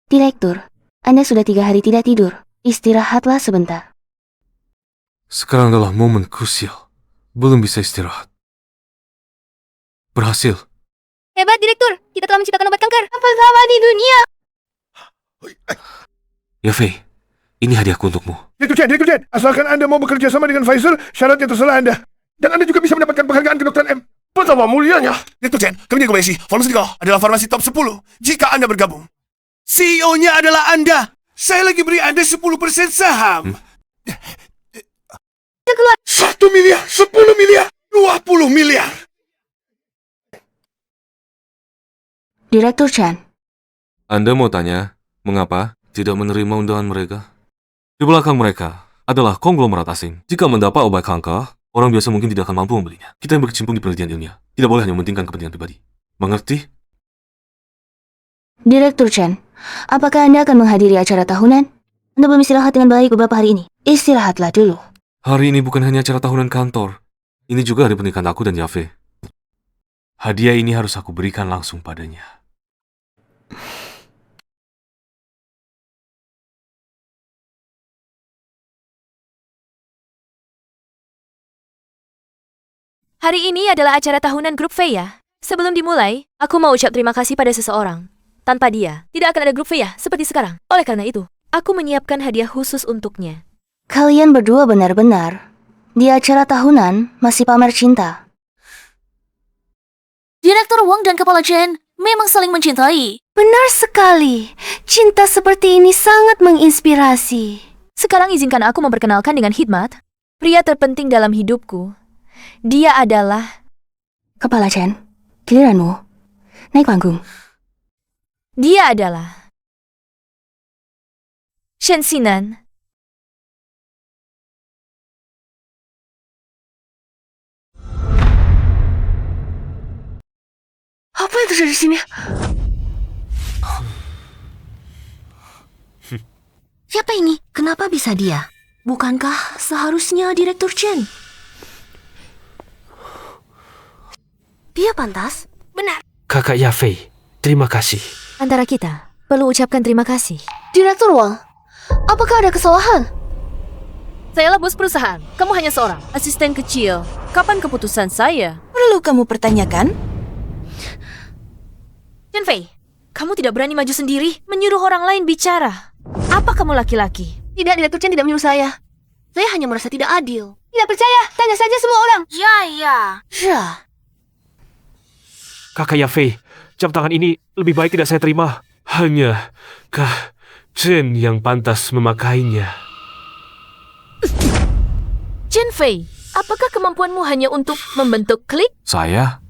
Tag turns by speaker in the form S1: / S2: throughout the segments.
S1: Direktur, Anda sudah 3 hari tidak tidur. Istirahatlah sebentar.
S2: Sekarang adalah momen krusial. Belum bisa istirahat. Berhasil.
S3: Hebat, Direktur. Kita telah menciptakan obat kanker pertama di dunia.
S2: Ya, Fei. Ini hadiahku untukmu.
S4: Direktur Chen, asalkan Anda mau bekerja sama dengan Pfizer, syaratnya terserah Anda. Dan Anda juga bisa mendapatkan penghargaan kedokteran M.
S5: Betapa mulianya. Direktur Chen, kami Kobayashi, Pharmaceutical adalah farmasi top 10 jika Anda bergabung. CEO-nya adalah Anda. Saya lagi beri Anda 10% saham.
S4: 1 miliar, 10 miliar, 20 miliar.
S1: Direktur Chen,
S2: Anda mau tanya, mengapa tidak menerima undangan mereka? Di belakang mereka adalah konglomerat asing. Jika mendapat obat kanker, orang biasa mungkin tidak akan mampu membelinya. Kita yang berkecimpung di penelitian ilmiah tidak boleh hanya mementingkan kepentingan pribadi. Mengerti?
S1: Direktur Chen, apakah Anda akan menghadiri acara tahunan? Anda belum istirahat dengan baik beberapa hari ini. Istirahatlah dulu.
S2: Hari ini bukan hanya acara tahunan kantor. Ini juga hari pernikahan aku dan Yafe. Hadiah ini harus aku berikan langsung padanya.
S3: Hari ini adalah acara tahunan grup Fei ya. Sebelum dimulai, aku mau ucap terima kasih pada seseorang. Tanpa dia, tidak akan ada grup Fei ya seperti sekarang. Oleh karena itu, aku menyiapkan hadiah khusus untuknya.
S1: Kalian berdua benar-benar di acara tahunan masih pamer cinta.
S6: Direktur Wang dan Kepala Chen memang saling mencintai.
S1: Benar sekali. Cinta seperti ini sangat menginspirasi.
S3: Sekarang izinkan aku memperkenalkan dengan Hikmat, pria terpenting dalam hidupku. Dia adalah...
S1: Kepala Chen, giliranmu. Naik panggung.
S3: Dia adalah... Shen Xinan.
S1: Apa yang terjadi di sini?
S6: Siapa ini? Kenapa bisa dia? Bukankah seharusnya Direktur Chen? Dia pantas?
S3: Benar.
S7: Kakak Yafei, terima kasih.
S3: Antara kita, perlu ucapkan terima kasih.
S1: Direktur Wang, apakah ada kesalahan?
S3: Sayalah bos perusahaan. Kamu hanya seorang asisten kecil. Kapan keputusan saya?
S6: Perlu kamu pertanyakan?
S3: Chen Fei, kamu tidak berani maju sendiri, menyuruh orang lain bicara. Apa kamu laki-laki?
S6: Tidak, Direktur Chen tidak menyuruh saya. Saya hanya merasa tidak adil.
S3: Tidak percaya, tanya saja semua orang.
S6: Ya.
S7: Kakak Yafei, jam tangan ini lebih baik tidak saya terima. Hanya Kak Chen yang pantas memakainya.
S3: Chen Fei, apakah kemampuanmu hanya untuk membentuk klik?
S2: Saya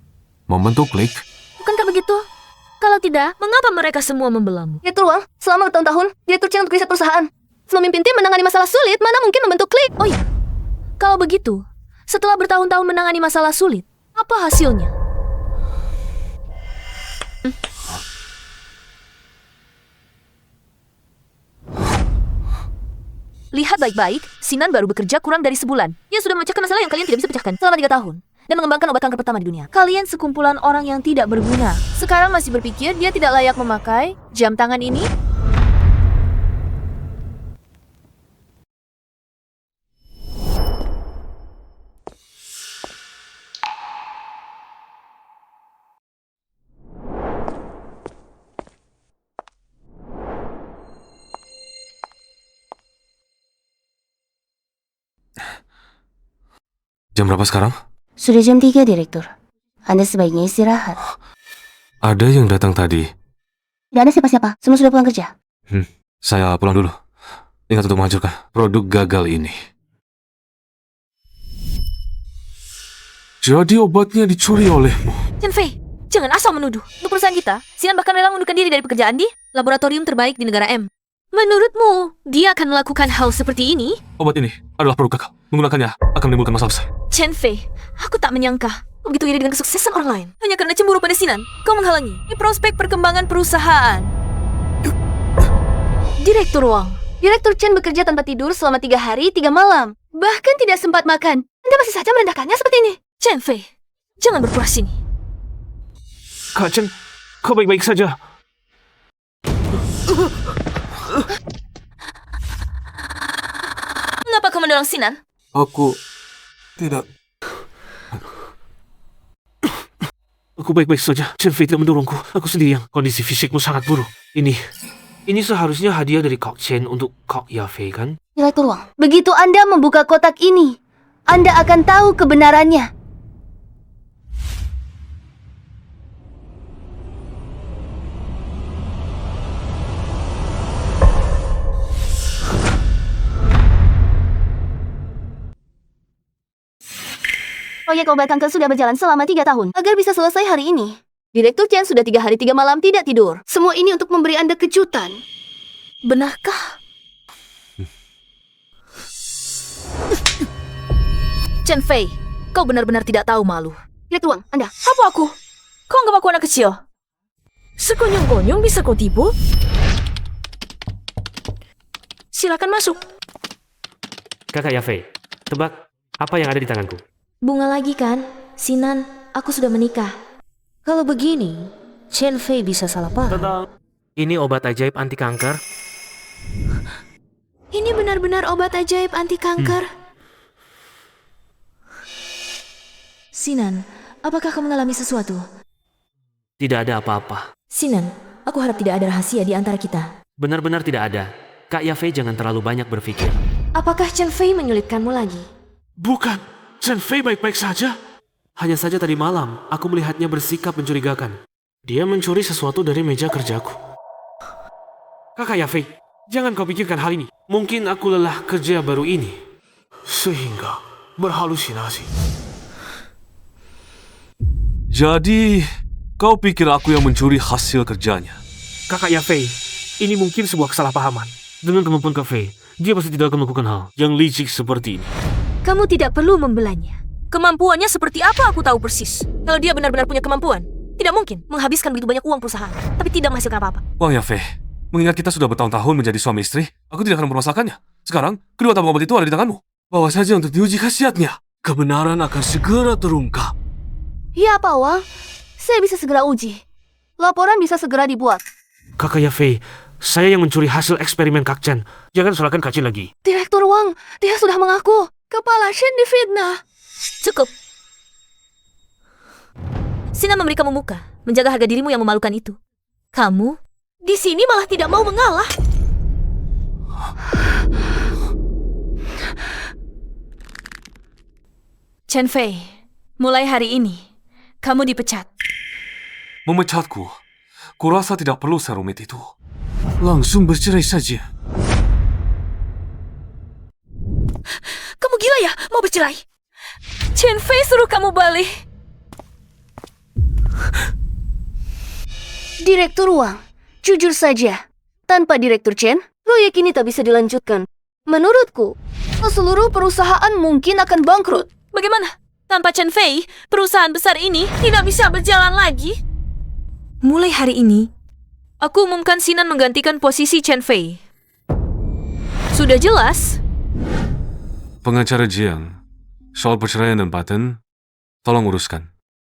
S2: membentuk klik.
S3: Bukankah begitu? Kalau tidak, mengapa mereka semua membelamu?
S6: Direktur Wang, selama bertahun-tahun, Direktur Chen untuk riset perusahaan. Memimpin tim menangani masalah sulit, mana mungkin membentuk klik?
S3: Oh ya, kalau begitu, setelah bertahun-tahun menangani masalah sulit, apa hasilnya? Lihat baik-baik, Sinan baru bekerja kurang dari sebulan. Dia sudah memecahkan masalah yang kalian tidak bisa pecahkan selama 3 tahun. Dan mengembangkan obat kanker pertama di dunia. Kalian sekumpulan orang yang tidak berguna. Sekarang masih berpikir dia tidak layak memakai jam tangan ini?
S2: Jam berapa sekarang?
S1: Sudah jam 3, Direktur. Anda sebaiknya istirahat.
S2: Ada yang datang tadi.
S1: Tidak ada siapa-siapa, semua sudah pulang kerja.
S2: Saya pulang dulu. Ingat untuk menghancurkan produk gagal ini. Jadi obatnya dicuri olehmu.
S3: Chen Fei, jangan asal menuduh. Untuk perusahaan kita, Sinan bahkan rela mengundurkan diri dari pekerjaan di laboratorium terbaik di negara M. Menurutmu, dia akan melakukan hal seperti ini?
S2: Obat ini adalah produk gagal. Menggunakannya akan menimbulkan masalah besar.
S3: Chen Fei, aku tak menyangka kau begitu iri dengan kesuksesan orang lain. Hanya karena cemburu pada Sinan, kau menghalangi prospek perkembangan perusahaan. Direktur Wang,
S6: Direktur Chen bekerja tanpa tidur selama 3 hari 3 malam. Bahkan tidak sempat makan. Anda masih saja merendahkannya seperti ini.
S3: Chen Fei, jangan berpuas sini.
S7: Kak Chen, kau baik-baik saja.
S3: Mengapa kau mendorong Sinan?
S2: Aku tidak.
S7: Aku baik-baik saja. Chen Fei tidak mendorongku. Aku sendiri yang kondisi fisikmu sangat buruk. Ini seharusnya hadiah dari Kok Chen untuk Kok Yafei, kan?
S1: Direktur Wang, begitu Anda membuka kotak ini, Anda akan tahu kebenarannya. Proyek obat kanker sudah berjalan selama 3 tahun. Agar bisa selesai hari ini, Direktur Chen sudah 3 hari 3 malam tidak tidur. Semua ini untuk memberi Anda kejutan.
S3: Benarkah? Chen Fei, kau benar-benar tidak tahu malu.
S1: Direktur Wang, Anda.
S3: Apa aku? Kau anggap aku anak kecil? Sekonyong-konyong bisa kau tipu? Silakan masuk.
S7: Kakak Yafei, tebak apa yang ada di tanganku?
S3: Bunga lagi kan? Sinan, aku sudah menikah. Kalau begini, Chen Fei bisa salah paham.
S7: Ini obat ajaib anti kanker.
S6: Ini benar-benar obat ajaib anti kanker.
S3: Sinan, apakah kau mengalami sesuatu?
S7: Tidak ada apa-apa.
S3: Sinan, aku harap tidak ada rahasia di antara kita.
S7: Benar-benar tidak ada. Kak Yafei jangan terlalu banyak berpikir.
S3: Apakah Chen Fei menyulitkanmu lagi?
S7: Bukan. Chen Fei baik-baik saja. Hanya saja tadi malam, aku melihatnya bersikap mencurigakan. Dia mencuri sesuatu dari meja kerjaku. Kakak Yafei, jangan kau pikirkan hal ini. Mungkin aku lelah kerja baru ini, sehingga berhalusinasi.
S2: Jadi, kau pikir aku yang mencuri hasil kerjanya?
S7: Kakak Yafei, ini mungkin sebuah kesalahpahaman. Dengan kemampuan Kak Fei, dia pasti tidak akan melakukan hal yang licik seperti ini.
S3: Kamu tidak perlu membelanya. Kemampuannya seperti apa aku tahu persis. Kalau dia benar-benar punya kemampuan, tidak mungkin menghabiskan begitu banyak uang perusahaan, tapi tidak menghasilkan apa-apa.
S2: Wang Yafei, mengingat kita sudah bertahun-tahun menjadi suami istri, aku tidak akan mempermasalahkannya. Sekarang, kedua tabung obat itu ada di tanganmu. Bawa saja untuk diuji khasiatnya. Kebenaran akan segera terungkap.
S1: Ya, Pak Wang. Saya bisa segera uji. Laporan bisa segera dibuat.
S7: Kakak Yafei, saya yang mencuri hasil eksperimen Kak Chen. Jangan salahkan Kak Chen lagi.
S6: Direktur Wang, dia sudah mengaku. Kepala Shen difitnah.
S3: Cukup. Sinan memberi kamu muka, menjaga harga dirimu yang memalukan itu. Kamu
S6: Di sini malah tidak mau mengalah.
S3: Chen Fei, mulai hari ini, kamu dipecat.
S2: Memecatku? Kurasa tidak perlu serumit itu. Langsung bercerai saja.
S3: Kamu gila ya, mau bercerai? Chen Fei suruh kamu balik.
S1: Direktur Wang, jujur saja. Tanpa Direktur Chen, proyek ini tak bisa dilanjutkan. Menurutku, seluruh perusahaan mungkin akan bangkrut.
S3: Bagaimana? Tanpa Chen Fei, perusahaan besar ini tidak bisa berjalan lagi. Mulai hari ini, aku umumkan Sinan menggantikan posisi Chen Fei. Sudah jelas?
S2: Pengacara Jiang, soal perceraian dan paten, tolong uruskan.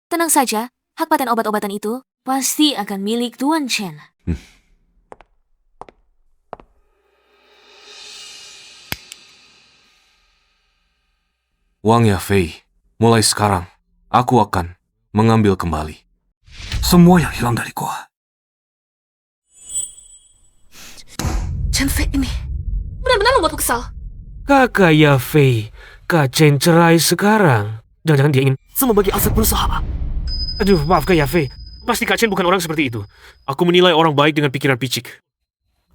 S3: Tenang saja, hak paten obat-obatan itu pasti akan milik Tuan Chen.
S2: Wang Yafei, mulai sekarang, aku akan mengambil kembali semua yang hilang dariku.
S3: Chen Fei ini benar-benar membuatku kesal.
S7: Kakak Yafei, Kak Chen cerai sekarang. Jangan-jangan dia ingin semua bagi aset perusahaan. Aduh, maaf Kak Yafei. Pasti Kak Chen bukan orang seperti itu. Aku menilai orang baik dengan pikiran picik.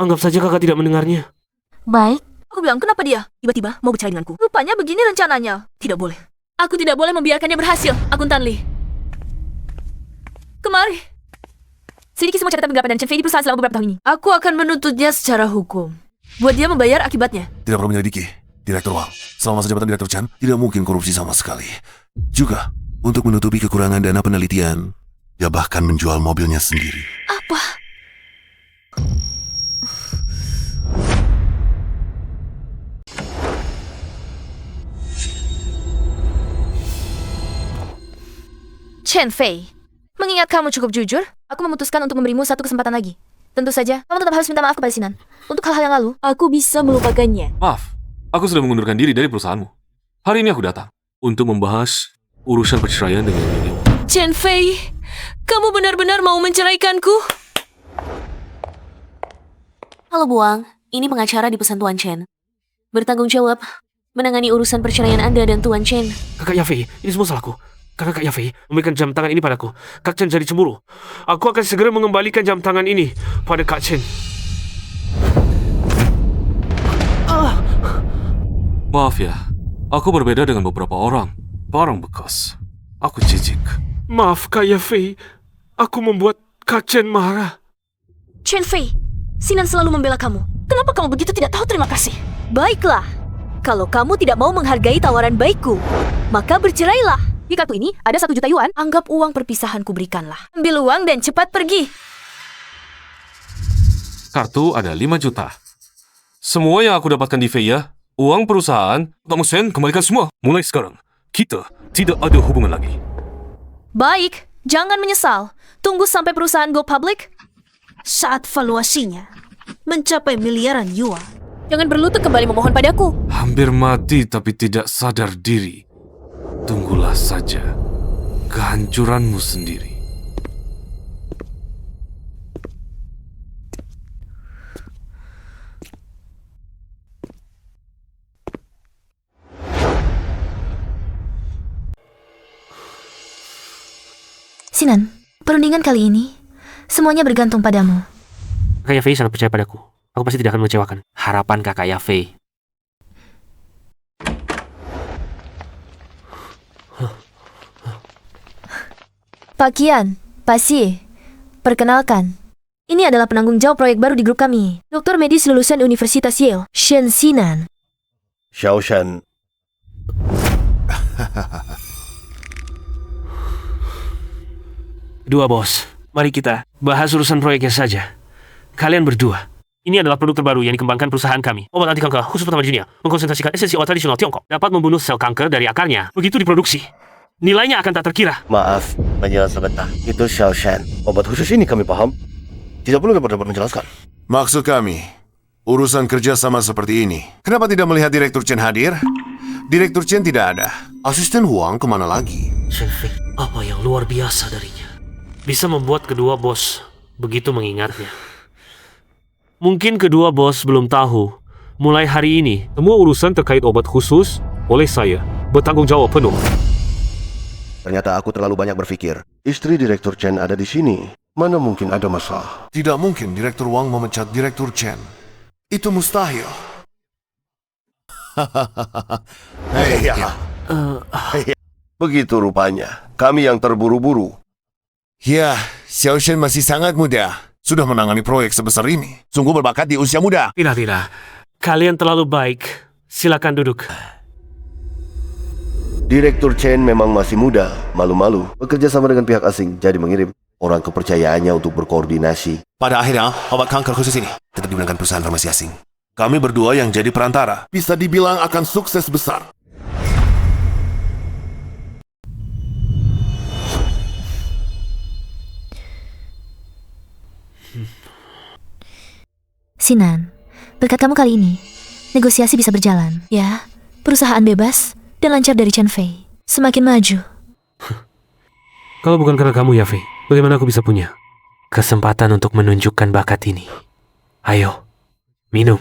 S7: Anggap saja kakak tidak mendengarnya.
S3: Baik. Aku bilang, kenapa dia tiba-tiba mau bercerai denganku? Rupanya begini rencananya. Tidak boleh. Aku tidak boleh membiarkannya berhasil, Akuntan Lee. Kemari. Selidiki semua catatan penggelapan dan Chen Fei di perusahaan selama beberapa tahun ini. Aku akan menuntutnya secara hukum. Buat dia membayar akibatnya.
S5: Tidak perlu menyelidiki, Direktur Wang. Selama masa jabatan Direktur Chen, tidak mungkin korupsi sama sekali. Juga, untuk menutupi kekurangan dana penelitian, dia bahkan menjual mobilnya sendiri.
S3: Apa? Chen Fei, mengingat kamu cukup jujur, aku memutuskan untuk memberimu satu kesempatan lagi. Tentu saja, kamu tetap harus minta maaf kepada Sinan. Untuk hal-hal yang lalu, aku bisa melupakannya.
S2: Maaf, aku sudah mengundurkan diri dari perusahaanmu. Hari ini aku datang untuk membahas urusan perceraian dengan Nyonya Wang.
S1: Chen Fei, kamu benar-benar mau menceraikanku?
S3: Halo Buang, ini pengacara di pesan Tuan Chen. Bertanggung jawab menangani urusan perceraian Anda dan Tuan Chen.
S7: Kakak Yafei, ini semua salahku. Karena Kak Yafei memberikan jam tangan ini padaku. Kak Chen jadi cemburu. Aku akan segera mengembalikan jam tangan ini pada Kak Chen.
S2: Maaf ya, aku berbeda dengan beberapa orang. Barang bekas. Aku jijik.
S7: Maaf Kak Yafei, aku membuat Kak Chen marah.
S3: Chen Fei, Sinan selalu membela kamu. Kenapa kamu begitu tidak tahu terima kasih? Baiklah, kalau kamu tidak mau menghargai tawaran baikku, maka bercerailah. Di kartu ini ada 1 juta yuan. Anggap uang perpisahanku berikanlah. Ambil uang dan cepat pergi.
S2: Kartu ada 5 juta. Semua yang aku dapatkan di Feia, uang perusahaan, kamu Sen, kembalikan semua. Mulai sekarang, kita tidak ada hubungan lagi.
S3: Baik, jangan menyesal. Tunggu sampai perusahaan go public. Saat valuasinya mencapai miliaran yuan. Jangan berlutut kembali memohon padaku.
S2: Hampir mati tapi tidak sadar diri. Tunggulah saja kehancuranmu sendiri.
S3: Sinan, perundingan kali ini semuanya bergantung padamu.
S7: Kakak Yafei sangat percaya padaku. Aku pasti tidak akan mengecewakan harapan Kakak Yafei.
S3: Pak Kian, Pak Si, perkenalkan. Ini adalah penanggung jawab proyek baru di grup kami. Doktor medis lulusan Universitas Yale, Shen Sinan.
S5: Xiao Shan.
S7: Dua bos, mari kita bahas urusan proyeknya saja. Kalian berdua, ini adalah produk terbaru yang dikembangkan perusahaan kami. Obat anti kanker khusus pertama di dunia, mengkonsentrasikan esensi obat tradisional Tiongkok, dapat membunuh sel kanker dari akarnya. Begitu diproduksi, nilainya akan tak terkira.
S8: Maaf, penjelasan sebentar. Itu Xiao Shan. Obat khusus ini kami paham. Tidak perlu dapat menjelaskan.
S5: Maksud kami, urusan kerjasama seperti ini. Kenapa tidak melihat Direktur Chen hadir? Direktur Chen tidak ada. Asisten Huang kemana lagi?
S7: Chen Fei, apa yang luar biasa darinya? Bisa membuat kedua bos begitu mengingatnya. Mungkin kedua bos belum tahu, mulai hari ini, semua urusan terkait obat khusus oleh saya bertanggung jawab penuh.
S8: Ternyata aku terlalu banyak berpikir. Istri Direktur Chen ada di sini. Mana mungkin ada masalah?
S5: Tidak mungkin Direktur Wang memecat Direktur Chen. Itu mustahil. Hei,
S8: Begitu rupanya. Kami yang terburu-buru.
S5: ya, Xiao Shen masih sangat muda. Sudah menangani proyek sebesar ini. Sungguh berbakat di usia muda.
S7: Tidak. Kalian terlalu baik. Silakan duduk.
S8: Direktur Chen memang masih muda, malu-malu. Bekerja sama dengan pihak asing, jadi mengirim orang kepercayaannya untuk berkoordinasi.
S5: Pada akhirnya, obat kanker khusus ini tetap digunakan perusahaan farmasi asing. Kami berdua yang jadi perantara. Bisa dibilang akan sukses besar.
S3: Sinan, berkat kamu kali ini, negosiasi bisa berjalan. Ya, perusahaan bebas dan lancar dari Chen Fei. Semakin maju.
S7: Kalau bukan karena kamu, Yafei, bagaimana aku bisa punya kesempatan untuk menunjukkan bakat ini? Ayo, minum.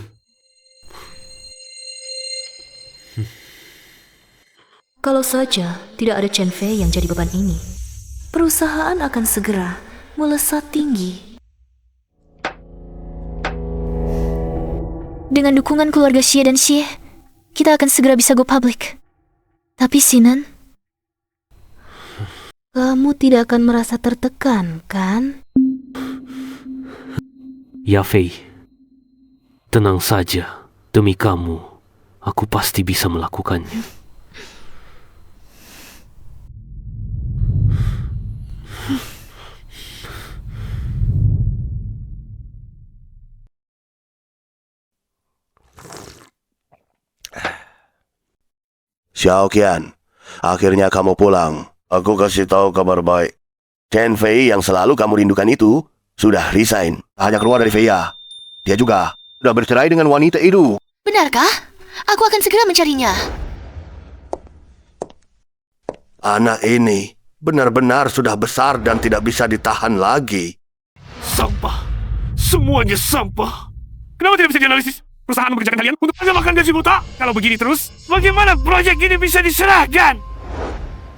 S3: Kalau saja tidak ada Chen Fei yang jadi beban ini, perusahaan akan segera melesat tinggi. Dengan dukungan keluarga Xie dan Xie, kita akan segera bisa go public. Tapi Sinan, kamu tidak akan merasa tertekan, kan?
S7: Yafei, tenang saja. Demi kamu, aku pasti bisa melakukannya.
S8: Xiao Qian, akhirnya kamu pulang. Aku kasih tahu kabar baik. Chen Fei yang selalu kamu rindukan itu sudah resign. Hanya keluar dari Feia. Dia juga sudah bercerai dengan wanita itu.
S6: Benarkah? Aku akan segera mencarinya.
S8: Anak ini benar-benar sudah besar dan tidak bisa ditahan lagi.
S5: Sampah. Semuanya sampah. Kenapa tidak bisa dianalisis? Perusahaan mengerjakan kalian untuk hanya makan gaji buta. Kalau begini terus, bagaimana proyek ini bisa diserahkan?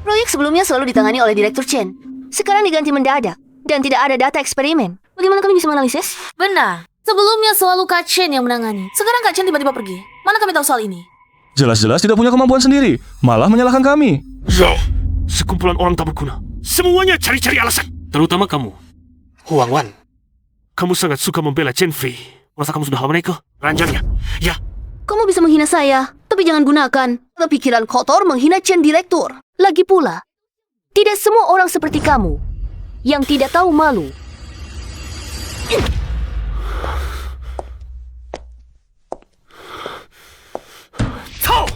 S1: Proyek sebelumnya selalu ditangani oleh Direktur Chen. Sekarang diganti mendadak. Dan tidak ada data eksperimen. Bagaimana kami bisa menganalisis?
S3: Benar. Sebelumnya selalu Kak Chen yang menangani. Sekarang Kak Chen tiba-tiba pergi. Mana kami tahu soal ini?
S9: Jelas-jelas tidak punya kemampuan sendiri, malah menyalahkan kami.
S5: Zhao, sekumpulan orang tak berguna. Semuanya cari-cari alasan.
S7: Terutama kamu. Huang Wan.
S5: Kamu sangat suka membela Chen Fei. Merasa kamu sudah lama ke ranjangnya. Ya,
S1: Kamu bisa menghina saya, tapi jangan gunakan pikiran kotor menghina Chen Direktur. Lagi pula, tidak semua orang seperti kamu yang tidak tahu malu.
S5: Tau!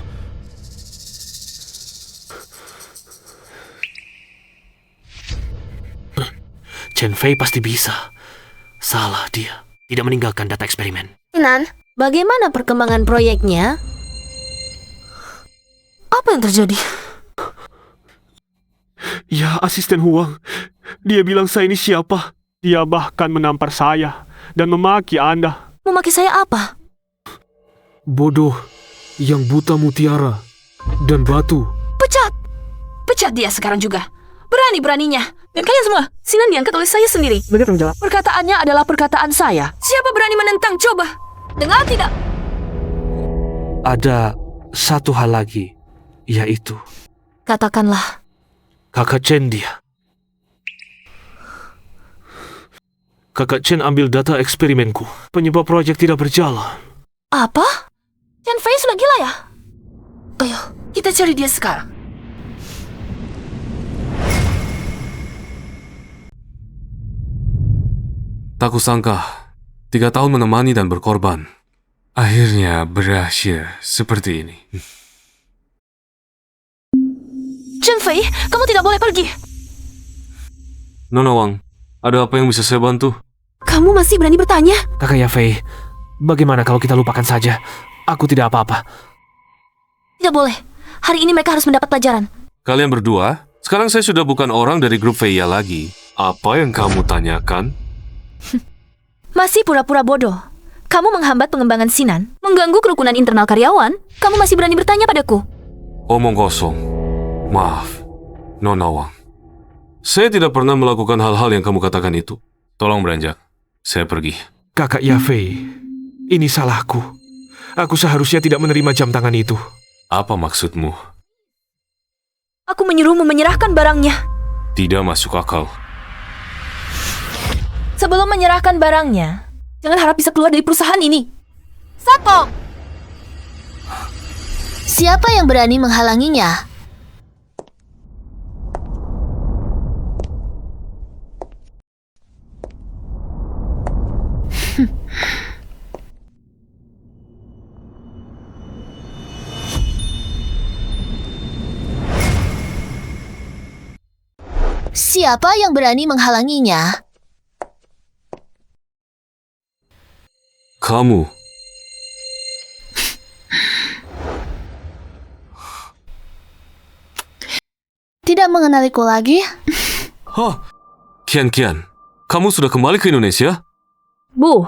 S7: Chen Fei pasti bisa. Salah dia. Tidak meninggalkan data eksperimen.
S3: Sinan, bagaimana perkembangan proyeknya? Apa yang terjadi?
S5: Ya, asisten Huang. Dia bilang saya ini siapa. Dia bahkan menampar saya dan memaki Anda.
S3: Memaki saya apa?
S7: Bodoh. Yang buta mutiara. Dan batu.
S3: Pecat! Pecat dia sekarang juga. Berani-beraninya. Dan kalian semua, Sinan diangkat oleh saya sendiri.
S7: Begitu menjawab.
S3: Perkataannya adalah perkataan saya. Siapa berani menentang? Coba. Dengar tidak?
S7: Ada satu hal lagi. Yaitu
S3: Katakanlah.
S7: Kakak Chen dia. Kakak Chen ambil data eksperimenku. Penyebab proyek tidak berjalan.
S3: Apa? Chen Fei sudah gila ya? Ayo, kita cari dia sekarang.
S2: Tak kusangka, 3 tahun menemani dan berkorban. Akhirnya berakhir seperti ini.
S3: Chen Fei, kamu tidak boleh pergi.
S2: Nona Wang, ada apa yang bisa saya bantu?
S3: Kamu masih berani bertanya?
S7: Kakak Yafei, bagaimana kalau kita lupakan saja? Aku tidak apa-apa.
S3: Tidak boleh. Hari ini mereka harus mendapat pelajaran.
S2: Kalian berdua, sekarang saya sudah bukan orang dari grup Feia lagi. Apa yang kamu tanyakan?
S3: Masih pura-pura bodoh. Kamu menghambat pengembangan Sinan, mengganggu kerukunan internal karyawan. Kamu masih berani bertanya padaku.
S2: Omong kosong. Maaf, Nona Wang. Saya tidak pernah melakukan hal-hal yang kamu katakan itu. Tolong beranjak. Saya pergi.
S7: Kakak Yafei, ini salahku. Aku seharusnya tidak menerima jam tangan itu.
S2: Apa maksudmu?
S3: Aku menyuruhmu menyerahkan barangnya.
S2: Tidak masuk akal.
S3: Sebelum menyerahkan barangnya, jangan harap bisa keluar dari perusahaan ini. Satpam!
S6: Siapa yang berani menghalanginya? Siapa yang berani menghalanginya?
S2: Kamu.
S6: Tidak mengenaliku lagi?
S2: Hah? Kian, kamu sudah kembali ke Indonesia?
S3: Bu,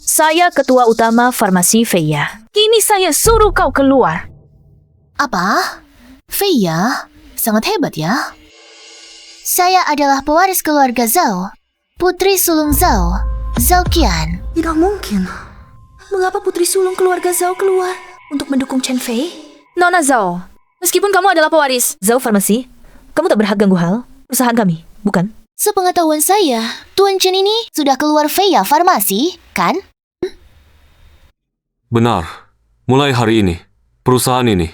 S3: saya ketua utama farmasi Feia. Kini saya suruh kau keluar.
S6: Apa? Feia? Sangat hebat ya. Saya adalah pewaris keluarga Zhao, putri sulung Zhao, Zhao Qian.
S3: Tidak mungkin. Mengapa putri sulung keluarga Zhao keluar untuk mendukung Chen Fei? Nona Zhao, meskipun kamu adalah pewaris Zhao Farmasi, kamu tak berhak ganggu hal perusahaan kami, bukan?
S6: Sepengetahuan saya, Tuan Chen ini sudah keluar Feia Farmasi, kan?
S2: Benar. Mulai hari ini, perusahaan ini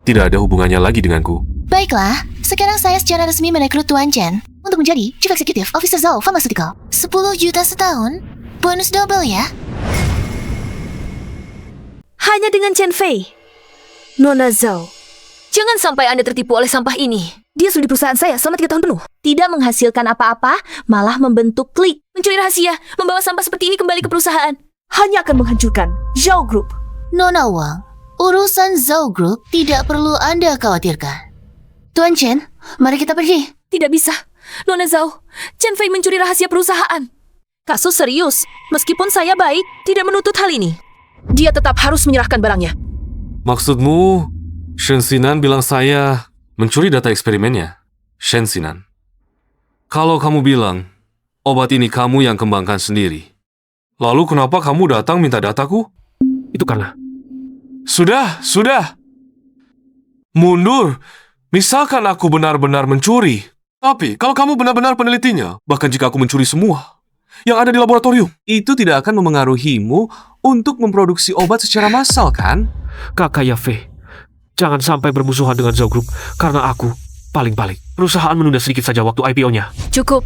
S2: tidak ada hubungannya lagi denganku.
S6: Baiklah, sekarang saya secara resmi merekrut Tuan Chen untuk menjadi Chief Executive Officer Zhao Pharmaceutical. 10 juta setahun, bonus double ya.
S3: Hanya dengan Chen Fei. Nona Zhao, jangan sampai Anda tertipu oleh sampah ini. Dia sudah di perusahaan saya selama 3 tahun penuh. Tidak menghasilkan apa-apa, malah membentuk klik, mencuri rahasia, membawa sampah seperti ini kembali ke perusahaan. Hanya akan menghancurkan Zhao Group.
S6: Nona Wang, urusan Zhao Group tidak perlu Anda khawatirkan. Tuan Chen, mari kita pergi.
S3: Tidak bisa. Nona Zhao, Chen Fei mencuri rahasia perusahaan. Kasus serius. Meskipun saya baik, tidak menuntut hal ini. Dia tetap harus menyerahkan barangnya.
S2: Maksudmu, Shen Xinan bilang saya mencuri data eksperimennya? Shen Xinan. Kalau kamu bilang, obat ini kamu yang kembangkan sendiri, lalu kenapa kamu datang minta dataku?
S7: Itu karena
S2: Sudah. Mundur. Misalkan aku benar-benar mencuri. Tapi, kalau kamu benar-benar penelitinya, bahkan jika aku mencuri semua yang ada di laboratorium, itu tidak akan memengaruhimu untuk memproduksi obat secara massal, kan?
S7: Kakak Yafei, jangan sampai bermusuhan dengan Zhao Group karena aku paling-paling. Perusahaan menunda sedikit saja waktu IPO-nya.
S3: Cukup.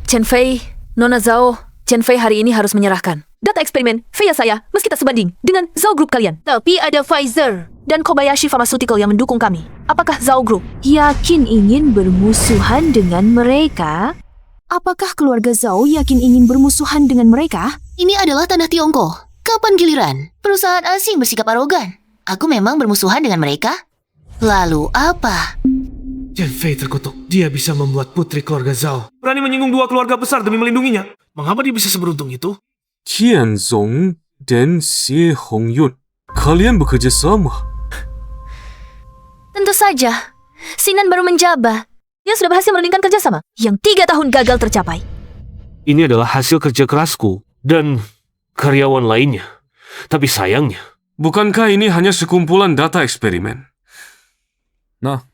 S3: Chen Fei, Nona Zhao, Chen Fei hari ini harus menyerahkan data eksperimen Fei saya meski tak sebanding dengan Zhao Group kalian. Tapi ada Pfizer dan Kobayashi Pharmaceutical yang mendukung kami. Apakah Zhao Group yakin ingin bermusuhan dengan mereka? Apakah keluarga Zhao yakin ingin bermusuhan dengan mereka?
S6: Ini adalah tanah Tiongkok. Kapan giliran perusahaan asing bersikap arogan? Aku memang bermusuhan dengan mereka. Lalu apa?
S7: Chen Fei terkutuk. Dia bisa membuat putri keluarga Zhao berani menyinggung 2 keluarga besar demi melindunginya. Mengapa dia bisa seberuntung itu?
S2: Tianzong dan Xie Hongyun. Kalian bekerja sama.
S3: Tentu saja. Sinan baru menjabat. Dia sudah berhasil merundingkan kerjasama yang 3 tahun gagal tercapai.
S7: Ini adalah hasil kerja kerasku dan karyawan lainnya. Tapi sayangnya,
S2: Bukankah ini hanya sekumpulan data eksperimen? Nah,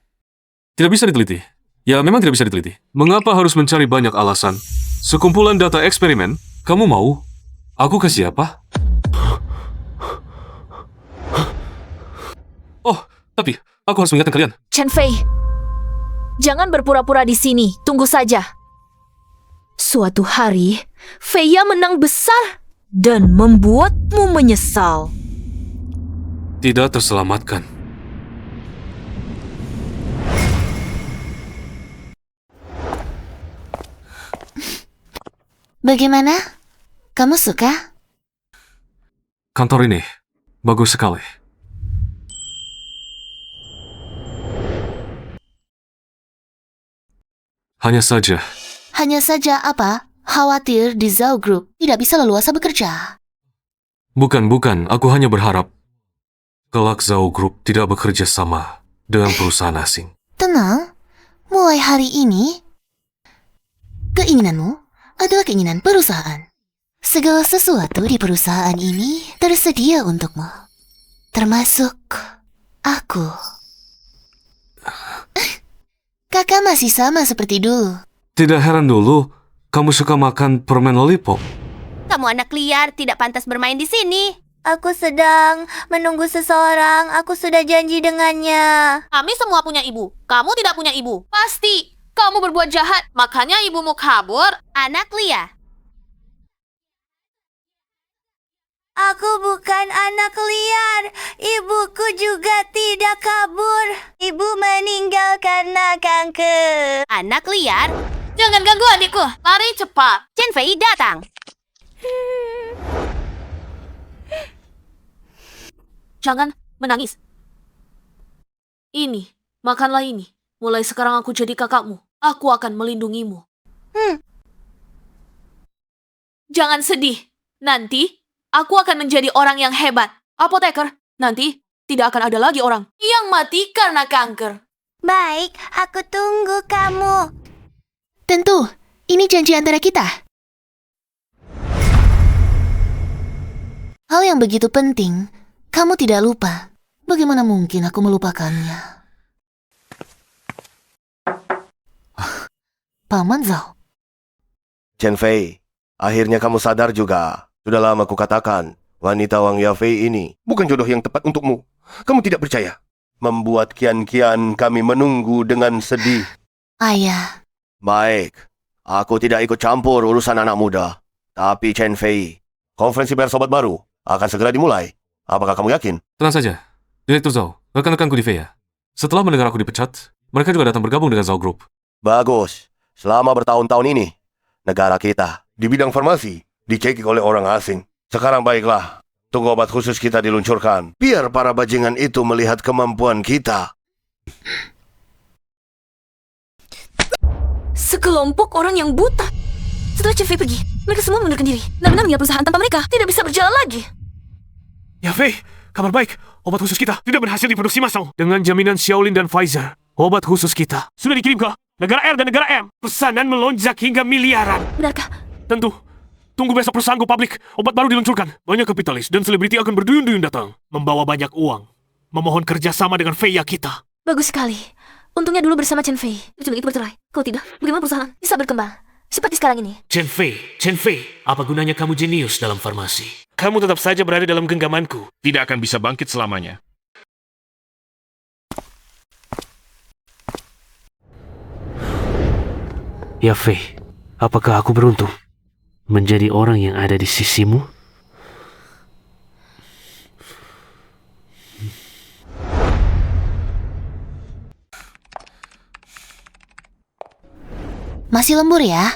S2: tidak bisa diteliti. Ya, memang tidak bisa diteliti. Mengapa harus mencari banyak alasan? Sekumpulan data eksperimen, kamu mau? Aku kasih apa? Oh, tapi aku harus mengingatkan kalian.
S3: Chen Fei, jangan berpura-pura di sini. Tunggu saja. Suatu hari, Feia menang besar dan membuatmu menyesal.
S2: Tidak terselamatkan.
S6: Bagaimana? Kamu suka?
S2: Kantor ini bagus sekali. Hanya saja,
S6: apa? Khawatir di Zhao Group tidak bisa leluasa bekerja.
S2: bukan. Aku hanya berharap kelak Zhao Group tidak bekerja sama dengan perusahaan asing.
S6: Tenang, mulai hari ini, keinginanmu adalah keinginan perusahaan. Segala sesuatu di perusahaan ini tersedia untukmu. Termasuk aku. Kakak masih sama seperti dulu.
S2: Tidak heran dulu, kamu suka makan permen lollipop.
S1: Kamu anak liar, tidak pantas bermain di sini. Aku sedang menunggu seseorang. Aku sudah janji dengannya.
S3: Kami semua punya ibu. Kamu tidak punya ibu. Pasti. Kamu berbuat jahat. Makanya ibumu kabur.
S1: Anak liar. Aku bukan anak liar. Ibuku juga tidak kabur. Ibu meninggal karena kanker. Anak liar?
S3: Jangan ganggu adikku. Lari cepat.
S1: Chen Fei datang.
S3: Jangan menangis. Ini, makanlah ini. Mulai sekarang aku jadi kakakmu. Aku akan melindungimu. Jangan sedih. Nanti, aku akan menjadi orang yang hebat. Apoteker, nanti tidak akan ada lagi orang yang mati karena kanker.
S1: Baik, aku tunggu kamu.
S6: Tentu, ini janji antara kita. Hal yang begitu penting, kamu tidak lupa. Bagaimana mungkin aku melupakannya? Paman Zhao.
S8: Chen Fei, akhirnya kamu sadar juga. Sudah lama kukatakan, wanita Wang Yafei ini bukan jodoh yang tepat untukmu. Kamu tidak percaya. Membuat kian-kian kami menunggu dengan sedih.
S6: Ayah,
S8: Baik, aku tidak ikut campur urusan anak muda. Tapi Chen Fei, konferensi pers sobat baru akan segera dimulai. Apakah kamu yakin?
S2: Tenang saja, Direktur Zhao, rekan-rekanku di Feia. Setelah mendengar aku dipecat, Mereka juga datang bergabung dengan Zhao Group.
S8: Bagus. Selama bertahun-tahun ini, negara kita di bidang farmasi dicekik oleh orang asing. Sekarang baiklah, tunggu obat khusus kita diluncurkan. Biar para bajingan itu melihat kemampuan kita.
S1: Sekelompok orang yang buta. Setelah Chen Fei pergi, mereka semua mengundurkan diri dan meninggal perusahaan tanpa mereka tidak bisa berjalan lagi.
S7: Ya Fei, kabar baik. Obat khusus kita tidak berhasil diproduksi massal. Dengan jaminan Xiaolin dan Pfizer, obat khusus kita sudah dikirim ke negara R dan negara M. Pesanan melonjak hingga miliaran.
S1: Benarkah?
S7: Tentu. Tunggu besok perusahaan go publik. Obat baru diluncurkan. Banyak kapitalis dan selebriti akan berduyun-duyun datang. Membawa banyak uang. Memohon kerjasama dengan Feiya kita.
S1: Bagus sekali. Untungnya dulu bersama Chen Fei. Ujung itu bercerai. Kalau tidak, bagaimana perusahaan bisa berkembang? Seperti sekarang ini.
S7: Chen Fei, apa gunanya kamu jenius dalam farmasi? Kamu tetap saja berada dalam genggamanku.
S10: Tidak akan bisa bangkit selamanya.
S7: Ya Fei, apakah aku beruntung menjadi orang yang ada di sisimu?
S6: Masih lembur ya?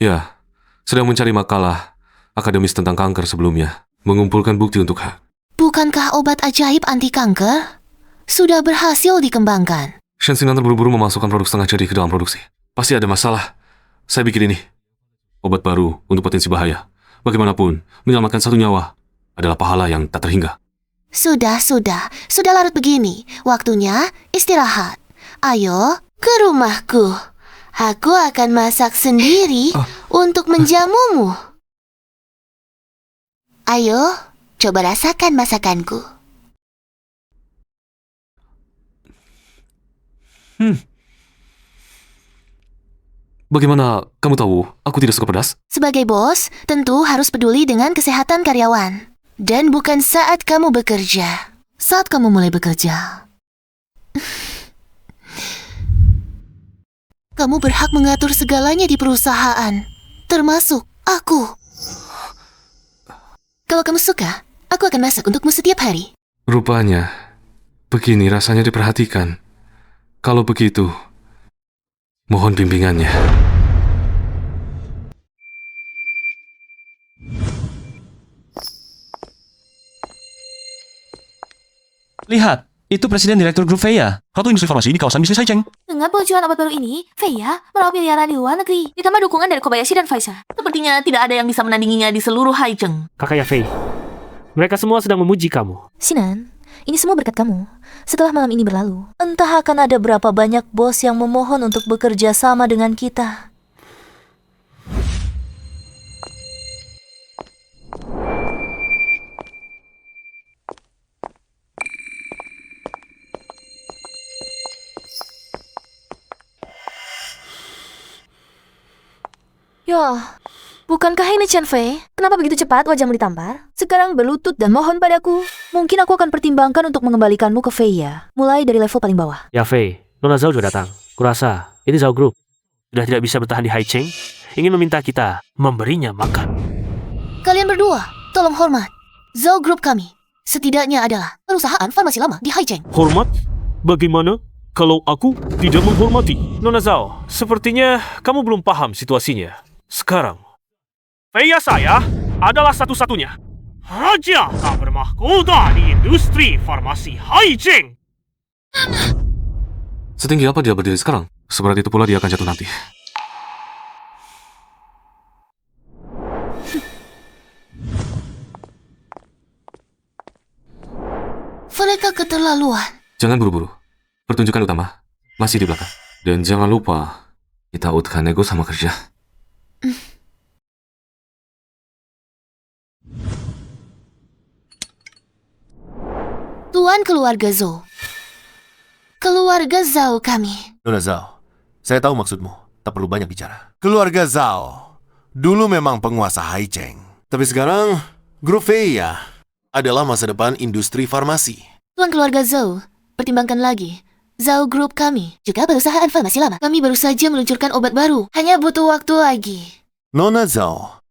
S2: Ya, sedang mencari makalah akademis tentang kanker sebelumnya. Mengumpulkan bukti untuk hak.
S6: Bukankah obat ajaib anti kanker sudah berhasil dikembangkan?
S2: Shen Xingnan terburu-buru memasukkan produk setengah jadi ke dalam produksi. Pasti ada masalah. Saya bikin ini. Obat baru untuk potensi bahaya. Bagaimanapun, menyelamatkan satu nyawa adalah pahala yang tak terhingga.
S6: Sudah larut begini. Waktunya istirahat. Ayo ke rumahku. Aku akan masak sendiri untuk menjamumu. Ayo, coba rasakan masakanku.
S2: Bagaimana kamu tahu aku tidak suka pedas?
S6: Sebagai bos, tentu harus peduli dengan kesehatan karyawan. Dan bukan saat kamu bekerja. Saat kamu mulai bekerja. Kamu berhak mengatur segalanya di perusahaan, termasuk aku. Kalau kamu suka, aku akan masak untukmu setiap hari.
S2: Rupanya, begini rasanya diperhatikan. Kalau begitu, mohon bimbingannya.
S9: Lihat, itu Presiden Direktur Grup Feiya. Ratu industri farmasi di kawasan bisnis Haicheng.
S3: Dengan peluncuran obat baru ini, Feiya meraup miliaran di luar negeri. Ditambah dukungan dari Kobayashi dan Pfizer.
S1: Sepertinya tidak ada yang bisa menandinginya di seluruh Haicheng.
S7: Kakak Ya Fei, mereka semua sedang memuji kamu.
S3: Sinan, ini semua berkat kamu. Setelah malam ini berlalu, entah akan ada berapa banyak bos yang memohon untuk bekerja sama dengan kita. Ya, bukankah ini Chen Fei? Kenapa begitu cepat wajahmu ditampar? Sekarang berlutut dan mohon padaku. Mungkin aku akan pertimbangkan untuk mengembalikanmu ke Feiya, mulai dari level paling bawah.
S7: Ya Fei, Nona Zhao juga datang. Kurasa, ini Zhao Group sudah tidak bisa bertahan di Haicheng, ingin meminta kita memberinya makan.
S6: Kalian berdua, tolong hormat. Zhao Group kami, setidaknya adalah perusahaan farmasi lama di Haicheng.
S7: Hormat? Bagaimana kalau aku tidak menghormati? Nona Zhao, sepertinya kamu belum paham situasinya. Sekarang, Feiya saya adalah satu-satunya raja tak bermahkota di industri farmasi Haicheng.
S2: Setinggi apa dia berdiri sekarang? Seberat itu pula dia akan jatuh nanti.
S6: Mereka keterlaluan.
S2: Jangan buru-buru. Pertunjukan utama masih di belakang. Dan jangan lupa, kita urutkan nego sama kerja.
S6: Tuan keluarga Zhou. Keluarga Zhou kami.
S5: Nona Zhao, saya tahu maksudmu. Tak perlu banyak bicara. Keluarga Zhao dulu memang penguasa Haicheng. Tapi sekarang, Grup Feiya adalah masa depan industri farmasi.
S6: Tuan keluarga Zhou, pertimbangkan lagi. Zhou Group kami juga perusahaan farmasi lama. Kami baru saja meluncurkan obat baru. Hanya butuh waktu lagi.
S5: Nona Zhao,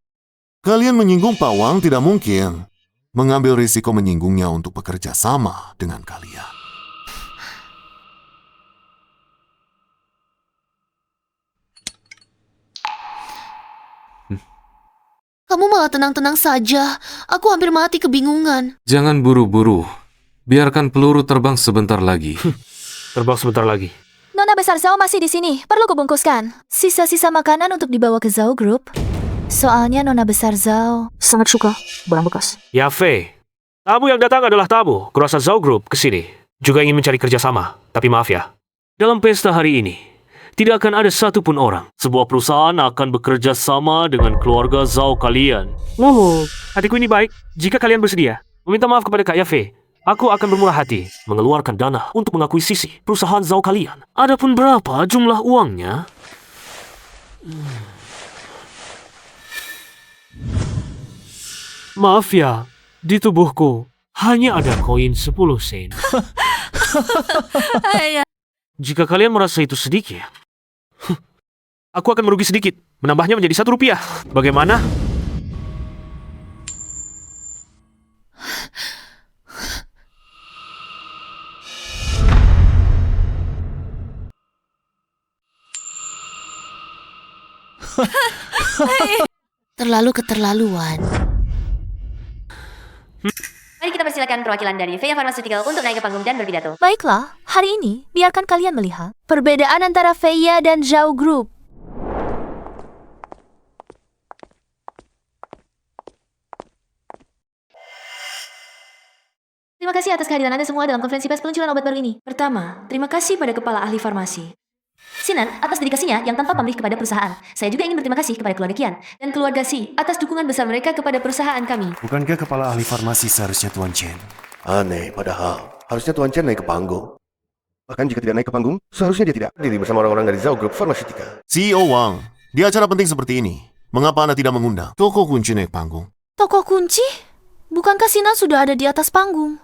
S5: kalian menyinggung Pak Wang tidak mungkin mengambil risiko menyinggungnya untuk bekerja sama dengan kalian.
S6: Kamu malah tenang-tenang saja. Aku hampir mati kebingungan.
S2: Jangan buru-buru. Biarkan peluru terbang sebentar lagi.
S7: Terbang sebentar lagi.
S3: Nona besar Zhao masih di sini. Perlu kubungkuskan. Sisa-sisa makanan untuk dibawa ke Zhao Group. Soalnya Nona besar Zhao sangat suka barang bekas.
S7: Ya, Fei. Tamu yang datang adalah tamu. Kurasa Zhao Group kesini. Juga ingin mencari kerjasama. Tapi maaf ya. Dalam pesta hari ini, tidak akan ada satupun orang. Sebuah perusahaan akan bekerja sama dengan keluarga Zhao kalian. Hatiku ini baik. Jika kalian bersedia, meminta maaf kepada Kak Yafe. Aku akan bermurah hati mengeluarkan dana untuk mengakuisisi perusahaan Zhao kalian. Adapun berapa jumlah uangnya? Maaf ya, di tubuhku hanya ada koin 10 sen. Jika kalian merasa itu sedikit, aku akan merugi sedikit, menambahnya menjadi 1 rupiah. Bagaimana?
S6: Terlalu keterlaluan.
S1: Mari kita persilakan perwakilan dari Feia Pharmaceutical untuk naik ke panggung dan berpidato.
S3: Baiklah, hari ini biarkan kalian melihat perbedaan antara Feia dan Zhao Group.
S1: Terima kasih atas kehadiran Anda semua dalam konferensi pers peluncuran obat baru ini. Pertama, terima kasih pada Kepala Ahli Farmasi Sinan atas dedikasinya yang tanpa pamrih kepada perusahaan. Saya juga ingin berterima kasih kepada keluarga Kian dan keluarga Si atas dukungan besar mereka kepada perusahaan kami.
S5: Bukankah Kepala Ahli Farmasi seharusnya Tuan Chen?
S8: Aneh, padahal harusnya Tuan Chen naik ke panggung. Bahkan jika tidak naik ke panggung, seharusnya dia tidak hadir bersama orang-orang dari Zhao Group Pharmaceutical.
S5: CEO Wang, di acara penting seperti ini, mengapa Anda tidak mengundang tokoh kunci naik panggung?
S3: Tokoh kunci? Bukankah Sinan sudah ada di atas panggung?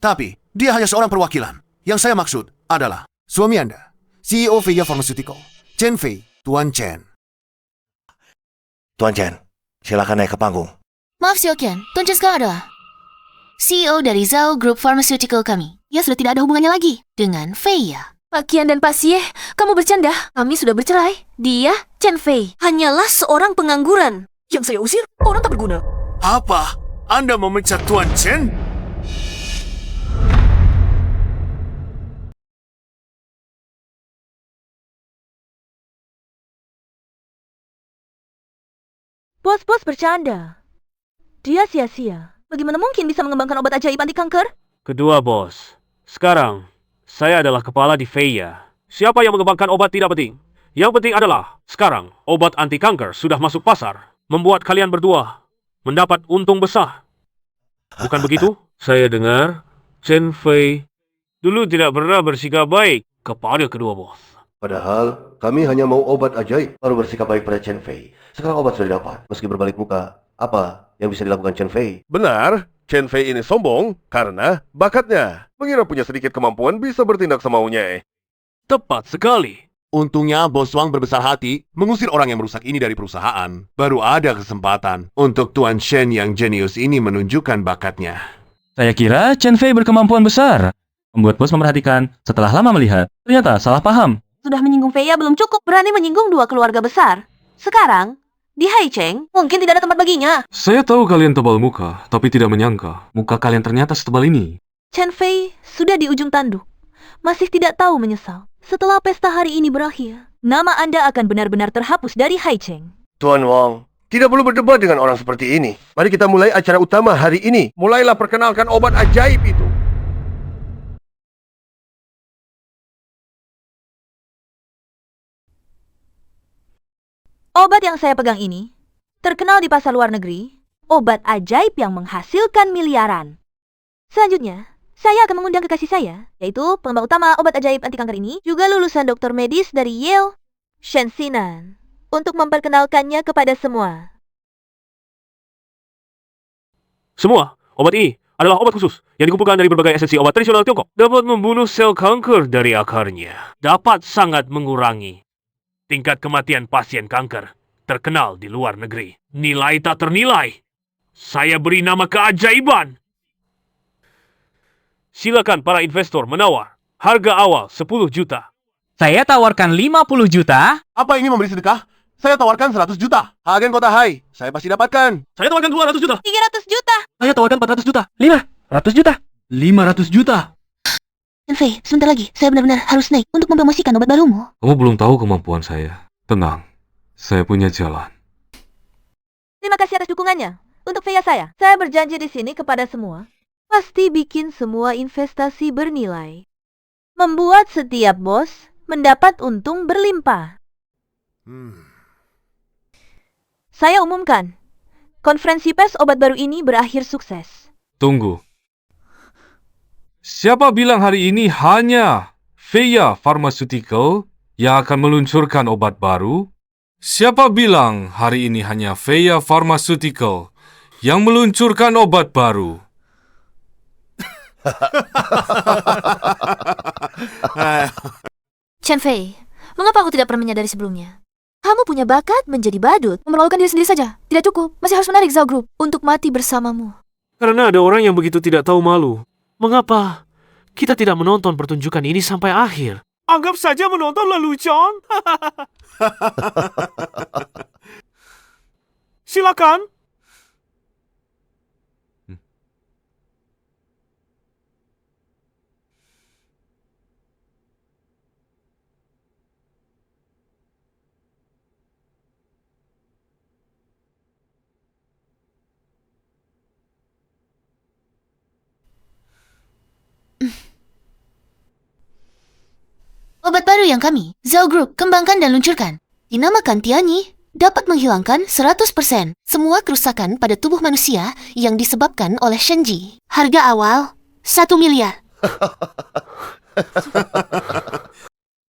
S5: Tapi, dia hanya seorang perwakilan. Yang saya maksud adalah suami Anda, CEO Feia Pharmaceutical, Chen Fei, Tuan Chen.
S8: Tuan Chen, silakan naik ke panggung.
S6: Maaf Sio Qian, Tuan Chen sekarang adalah CEO dari Zhao Group Pharmaceutical kami. Ia sudah tidak ada hubungannya lagi dengan Feia.
S3: Pak Kian dan Pak Xie, kamu bercanda? Kami sudah bercerai. Dia, Chen Fei, hanyalah seorang pengangguran. Yang saya usir, orang tak berguna.
S5: Apa? Anda memecat Tuan Chen?
S3: Bos-bos bercanda. Dia sia-sia. Bagaimana mungkin bisa mengembangkan obat ajaib anti kanker?
S7: Kedua, bos. Sekarang, saya adalah kepala di Feia. Siapa yang mengembangkan obat tidak penting. Yang penting adalah, sekarang, obat anti kanker sudah masuk pasar. Membuat kalian berdua mendapat untung besar. Bukan begitu? Saya dengar, Chen Fei dulu tidak pernah bersikap baik kepada kedua bos.
S8: Padahal, kami hanya mau obat ajaib, baru bersikap baik pada Chen Fei. Sekarang obat sudah dapat, meski berbalik muka. Apa yang bisa dilakukan Chen Fei?
S4: Benar, Chen Fei ini sombong karena bakatnya. Mengira punya sedikit kemampuan bisa bertindak semaunya.
S7: Tepat sekali.
S5: Untungnya Bos Wang berbesar hati mengusir orang yang merusak ini dari perusahaan. Baru ada kesempatan untuk Tuan Chen yang jenius ini menunjukkan bakatnya.
S9: Saya kira Chen Fei berkemampuan besar. Membuat bos memperhatikan setelah lama melihat. Ternyata salah paham.
S3: Sudah menyinggung Feia belum cukup, berani menyinggung 2 keluarga besar. Sekarang, di Haicheng, mungkin tidak ada tempat baginya.
S2: Saya tahu kalian tebal muka, tapi tidak menyangka muka kalian ternyata setebal ini.
S3: Chen Fei sudah di ujung tanduk. Masih tidak tahu menyesal. Setelah pesta hari ini berakhir, nama Anda akan benar-benar terhapus dari Haicheng.
S8: Tuan Wang, tidak perlu berdebat dengan orang seperti ini. Mari kita mulai acara utama hari ini.
S4: Mulailah perkenalkan obat ajaib itu.
S3: Obat yang saya pegang ini terkenal di pasar luar negeri, obat ajaib yang menghasilkan miliaran. Selanjutnya, saya akan mengundang kekasih saya, yaitu pengembang utama obat ajaib anti kanker ini, juga lulusan doktor medis dari Yale, Shen Sinan, untuk memperkenalkannya kepada semua.
S7: Semua, obat ini adalah obat khusus yang dikumpulkan dari berbagai esensi obat tradisional Tiongkok. Dapat membunuh sel kanker dari akarnya. Dapat sangat mengurangi tingkat kematian pasien kanker terkenal di luar negeri. Nilai tak ternilai. Saya beri nama keajaiban. Silakan para investor menawar. Harga awal 10 juta.
S11: Saya tawarkan 50 juta.
S5: Apa ini memberi sedekah? Saya tawarkan 100 juta. Agen Kota Hai, saya pasti dapatkan.
S7: Saya tawarkan 200 juta.
S3: 300 juta.
S7: Saya tawarkan 400 juta. 500 juta. 500 juta.
S6: Chen Fei, sebentar lagi. Saya benar-benar harus naik untuk mempromosikan obat barumu.
S2: Kamu belum tahu kemampuan saya. Tenang, saya punya jalan.
S3: Terima kasih atas dukungannya. Untuk Feya saya berjanji di sini kepada semua, pasti bikin semua investasi bernilai. Membuat setiap bos mendapat untung berlimpah. Saya umumkan, konferensi pers obat baru ini berakhir sukses.
S2: Tunggu. Siapa bilang hari ini hanya Feya Pharmaceutical yang akan meluncurkan obat baru? Siapa bilang hari ini hanya Feya Pharmaceutical yang meluncurkan obat baru?
S3: Chen Fei, mengapa aku tidak pernah menyadari sebelumnya? Kamu punya bakat menjadi badut, mempermalukan diri sendiri saja. Tidak cukup, masih harus menarik Zhao Group untuk mati bersamamu.
S7: Karena ada orang yang begitu tidak tahu malu. Mengapa kita tidak menonton pertunjukan ini sampai akhir? Anggap saja menonton lelucon. Silakan.
S6: Obat baru yang kami, Zhao Group, kembangkan dan luncurkan, dinamakan Tianyi, dapat menghilangkan 100% semua kerusakan pada tubuh manusia yang disebabkan oleh Shenji. Harga awal 1 miliar.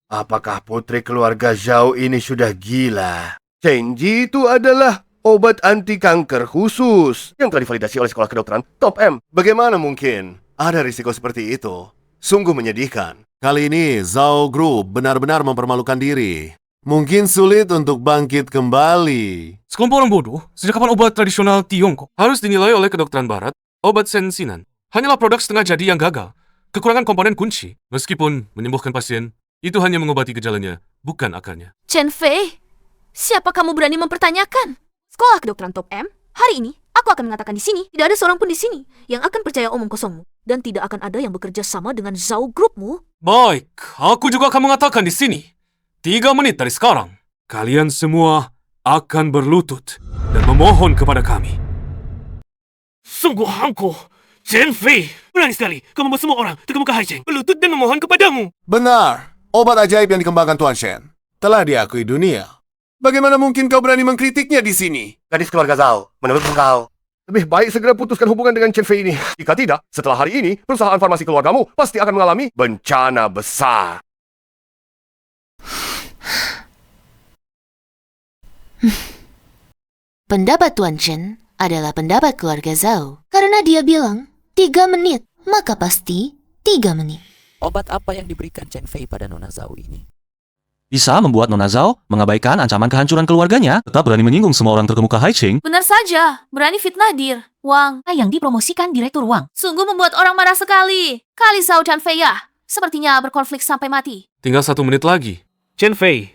S8: Apakah putri keluarga Zhao ini sudah gila? Shenji itu adalah obat anti kanker khusus yang telah divalidasi oleh sekolah kedokteran Top M.
S5: Bagaimana mungkin ada risiko seperti itu? Sungguh menyedihkan. Kali ini Zhao Group benar-benar mempermalukan diri. Mungkin sulit untuk bangkit kembali.
S2: Sekelompok orang bodoh, sejak kapan obat tradisional Tiongkok harus dinilai oleh kedokteran barat? Obat sensinan hanyalah produk setengah jadi yang gagal. Kekurangan komponen kunci, meskipun menyembuhkan pasien, itu hanya mengobati gejalanya, bukan akarnya.
S3: Chen Fei, siapa kamu berani mempertanyakan? Sekolah kedokteran Top M, hari ini aku akan mengatakan di sini, tidak ada seorang pun di sini yang akan percaya omong kosongmu. Dan tidak akan ada yang bekerja sama dengan Zhao Groupmu.
S2: Baik, aku juga akan mengatakan di sini. 3 menit dari sekarang, kalian semua akan berlutut dan memohon kepada kami.
S7: Sungguh angkuh. Chen Fei, berani sekali kau membuat semua orang terkemuka Haicheng berlutut dan memohon kepadamu.
S5: Benar, obat ajaib yang dikembangkan Tuan Shen telah diakui dunia. Bagaimana mungkin kau berani mengkritiknya di sini?
S8: Gadis keluarga Zhao, menurut engkau, lebih baik segera putuskan hubungan dengan Chen Fei ini. Jika tidak, setelah hari ini, perusahaan farmasi keluargamu pasti akan mengalami bencana besar.
S6: Pendapat Tuan Chen adalah pendapat keluarga Zhao. Karena dia bilang 3 menit, maka pasti 3 menit.
S11: Obat apa yang diberikan Chen Fei pada Nona Zhao ini?
S9: Bisa membuat Nona Zhao mengabaikan ancaman kehancuran keluarganya, tetap berani menyinggung semua orang terkemuka Haicheng.
S3: Benar saja, berani fitnah Dir. Wang,
S1: Yang dipromosikan Direktur Wang.
S3: sungguh membuat orang marah sekali. Kali Zhao dan Feya, sepertinya berkonflik sampai mati.
S2: Tinggal 1 menit lagi.
S7: Chen Fei,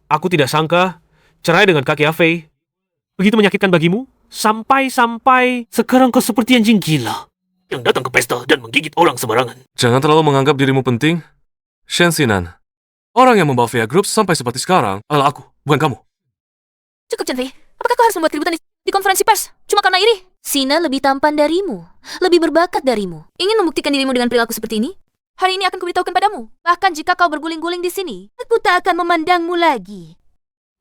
S7: aku tidak sangka cerai dengan kakek Fei begitu menyakitkan bagimu. Sampai sekarang kau seperti anjing gila yang datang ke pesta dan menggigit orang sembarangan.
S2: Jangan terlalu menganggap dirimu penting. Shen Sinan, orang yang membawa Feya Group sampai seperti sekarang adalah aku, bukan kamu.
S3: Cukup Chen Fei, apakah kau harus membuat keributan di konferensi pers? Cuma karena iri? Sina lebih tampan darimu, lebih berbakat darimu. Ingin membuktikan dirimu dengan perilaku seperti ini? Hari ini akan kuberitahukan padamu. Bahkan jika kau berguling-guling di sini, aku tak akan memandangmu lagi.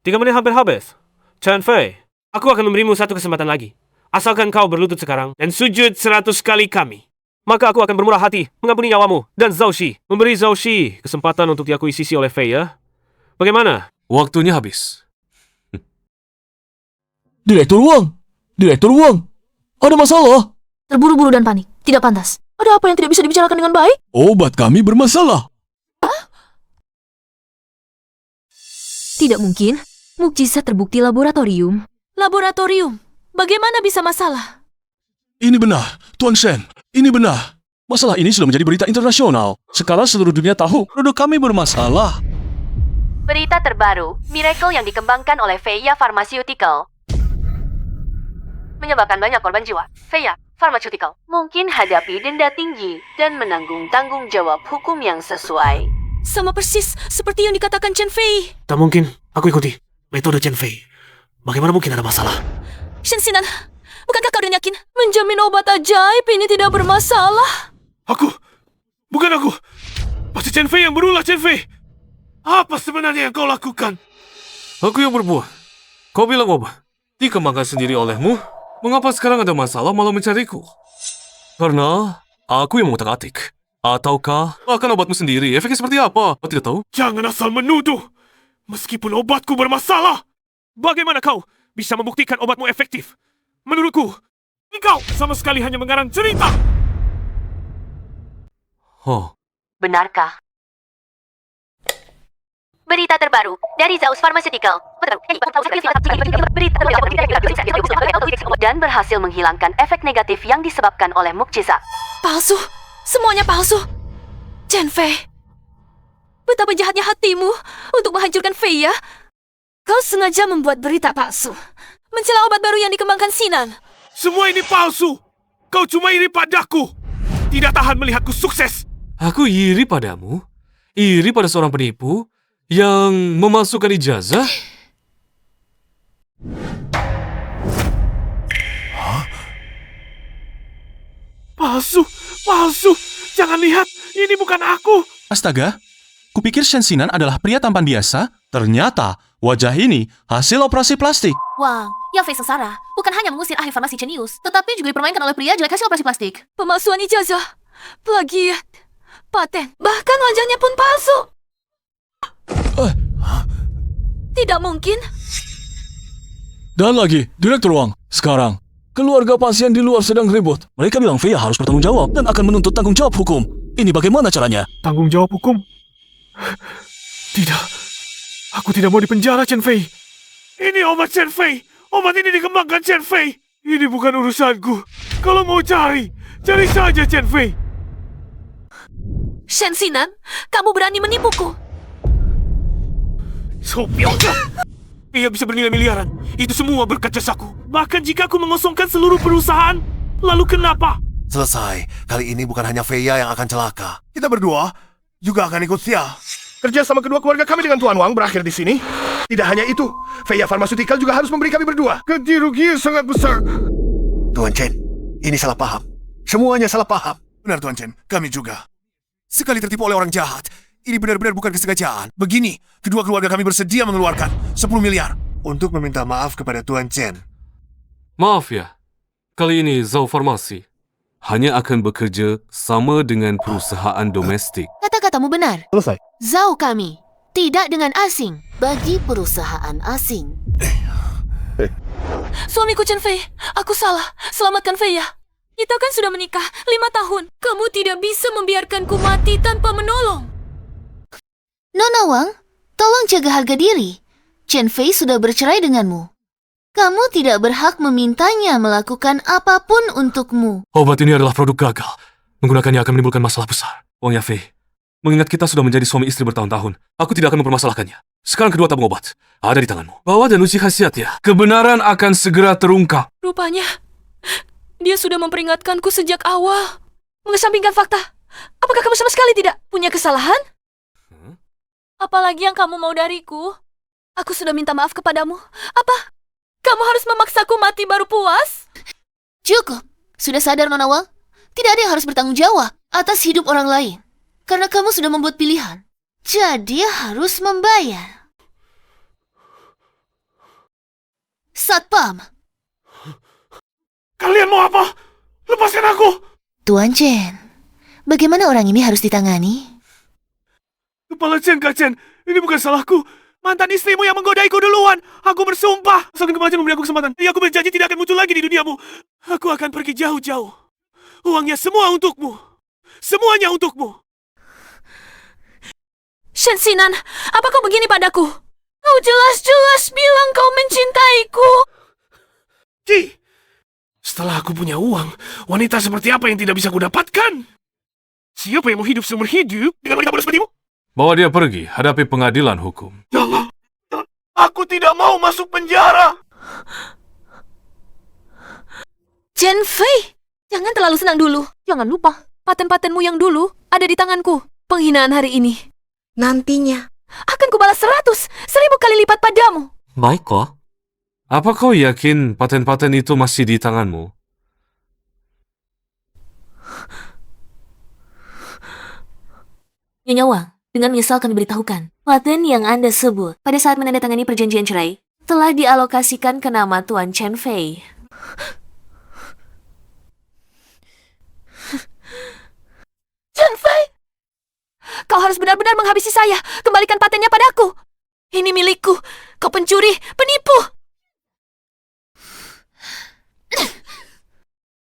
S7: 3 menit hampir habis. Chen Fei, aku akan memberimu satu kesempatan lagi. Asalkan kau berlutut sekarang dan sujud 100 kali kami. Maka aku akan bermurah hati mengampuni nyawamu dan Zhao Shi. Memberi Zhao Shi kesempatan untuk diakui sisi oleh Fei ya. Bagaimana?
S2: Waktunya habis.
S9: Direktur Wang! Direktur Wang! Ada masalah?
S3: Terburu-buru dan panik, tidak pantas. Ada apa yang tidak bisa dibicarakan dengan baik?
S9: Obat kami bermasalah.
S3: Tidak mungkin. Mukjizat terbukti laboratorium. Laboratorium? Bagaimana bisa masalah?
S9: Ini benar, Tuan Shen. Ini benar. Masalah ini sudah menjadi berita internasional. Sekarang seluruh dunia tahu produk kami bermasalah.
S1: Berita terbaru, miracle yang dikembangkan oleh Feia Pharmaceutical menyebabkan banyak korban jiwa. Feia Pharmaceutical mungkin hadapi denda tinggi dan menanggung tanggung jawab hukum yang sesuai.
S3: Sama persis seperti yang dikatakan Chen Fei.
S7: Tak mungkin. Aku ikuti metode Chen Fei. Bagaimana mungkin ada masalah?
S3: Shen Xinan, bukankah kau yakin menjamin obat ajaib ini tidak bermasalah?
S7: Bukan aku. Pasti Chen Fei yang berulah, Chen Fei. Apa sebenarnya yang kau lakukan?
S2: Aku yang berbuat. Kau bilang obat dikembangkan sendiri olehmu. Mengapa sekarang ada masalah malah mencariku? Karena aku yang mengutak-atik. Ataukah akan obatmu sendiri? Efeknya seperti apa? Kau tidak tahu?
S7: Jangan asal menuduh. Meskipun obatku bermasalah, bagaimana kau bisa membuktikan obatmu efektif? Menurutku, engkau sama sekali hanya mengarang cerita.
S2: Oh,
S1: Benarkah? Berita terbaru dari Zaus Pharmaceutical dan berhasil menghilangkan efek negatif yang disebabkan oleh mukjizat.
S3: Palsu, semuanya palsu. Chen Fei, betapa jahatnya hatimu untuk menghancurkan Fei ya. Kau sengaja membuat berita palsu, mencela obat baru yang dikembangkan Sinan.
S7: Semua ini palsu. Kau cuma iri padaku. Tidak tahan melihatku sukses.
S2: aku iri padamu? Iri pada seorang penipu yang memasukkan ijazah?
S7: Palsu, palsu. Jangan lihat, ini bukan aku.
S9: Astaga, kupikir Shen Xinan adalah pria tampan biasa. Ternyata wajah ini hasil operasi plastik.
S1: Wang, Yafei sengsara. Bukan hanya mengusir ahli farmasi jenius, tetapi juga dipermainkan oleh pria jelek hasil operasi plastik.
S3: Pemalsuan ijazah, plagiat, paten, bahkan wajahnya pun palsu. Tidak mungkin.
S12: Dan lagi, Direktur Wang, sekarang keluarga pasien di luar sedang ribut. Mereka bilang Feia harus bertanggung jawab dan akan menuntut tanggung jawab hukum. Ini bagaimana caranya?
S7: Tanggung jawab hukum? Tidak. Aku tidak mau dipenjara, Chen Fei. Ini obat Chen Fei. Obat ini dikembangkan Chen Fei. Ini bukan urusanku. Kalau mau cari, cari saja Chen Fei.
S3: Shen Xinan, kamu berani menipuku.
S7: Sopiota. Ia bisa bernilai miliaran. Itu semua berkat jasaku. Bahkan jika aku mengosongkan seluruh perusahaan, lalu kenapa?
S5: Selesai. Kali ini bukan hanya Feia yang akan celaka. Kita berdua juga akan ikut sial.
S4: Kerja sama kedua keluarga kami dengan Tuan Wang berakhir di sini. Tidak hanya itu, Feia Pharmaceutical juga harus memberi kami berdua. Ganti rugi yang sangat besar.
S5: Tuan Chen, ini salah paham. Semuanya salah paham. Benar Tuan Chen, kami juga. Sekali tertipu oleh orang jahat. Ini benar-benar bukan kesengajaan. Begini, kedua keluarga kami bersedia mengeluarkan 10 miliar untuk meminta maaf kepada Tuan Chen.
S2: Maaf ya, kali ini Zhao Farmasi hanya akan bekerja sama dengan perusahaan domestik.
S6: Kata-katamu benar.
S4: Selesai.
S6: Zhao kami, tidak dengan asing. Bagi perusahaan asing.
S3: Suamiku Chen Fei, aku salah. Selamatkan Fei ya. Kita kan sudah menikah 5 tahun. Kamu tidak bisa membiarkanku mati tanpa menolong.
S6: Nona Wang, tolong jaga harga diri. Chen Fei sudah bercerai denganmu. Kamu tidak berhak memintanya melakukan apapun untukmu.
S2: Obat ini adalah produk gagal. Menggunakannya akan menimbulkan masalah besar. Wang Yafei, mengingat kita sudah menjadi suami istri bertahun-tahun, aku tidak akan mempermasalahkannya. Sekarang kedua tabung obat ada di tanganmu. Bawa dan uji khasiatnya. Kebenaran akan segera terungkap.
S3: Rupanya, dia sudah memperingatkanku sejak awal. Mengesampingkan fakta, apakah kamu sama sekali tidak punya kesalahan? Apalagi yang kamu mau dariku? Aku sudah minta maaf kepadamu. Apa? Kamu harus memaksaku mati baru puas?
S6: Cukup. Sudah sadar Nona Wang? Tidak ada yang harus bertanggung jawab atas hidup orang lain. Karena kamu sudah membuat pilihan. Jadi harus membayar. Satpam.
S7: Kalian mau apa? Lepaskan aku!
S6: Tuan Chen, bagaimana orang ini harus ditangani?
S7: Kepala Chen, Kak Chen, ini bukan salahku. Mantan istrimu yang menggodaiku duluan. Aku bersumpah. Asalkan Kepala Chen memberi aku kesempatan, aku berjanji tidak akan muncul lagi di duniamu. Aku akan pergi jauh-jauh. Uangnya semua untukmu. Semuanya untukmu.
S3: Shen Xinan, apa kau begini padaku? Kau jelas-jelas bilang kau mencintaiku.
S7: Ji, setelah aku punya uang, wanita seperti apa yang tidak bisa kudapatkan? Siapa yang mau hidup seumur hidup dengan wanita bodoh sepertimu?
S2: Bawa dia pergi, hadapi pengadilan hukum.
S4: Jangan. Aku tidak mau masuk penjara.
S3: Chen Fei, jangan terlalu senang dulu. Jangan lupa, paten-patenmu yang dulu ada di tanganku. Penghinaan hari ini, nantinya akan kubalas 100.000 kali lipat padamu.
S2: Baik kok. Apa kau yakin paten-paten itu masih di tanganmu?
S1: Nyonya Wang, dengan menyesal kami beritahukan, paten yang Anda sebut pada saat menandatangani perjanjian cerai telah dialokasikan ke nama Tuan Chen Fei.
S3: Chen Fei, kau harus benar-benar menghabisi saya. Kembalikan patennya padaku. Ini milikku. Kau pencuri, penipu.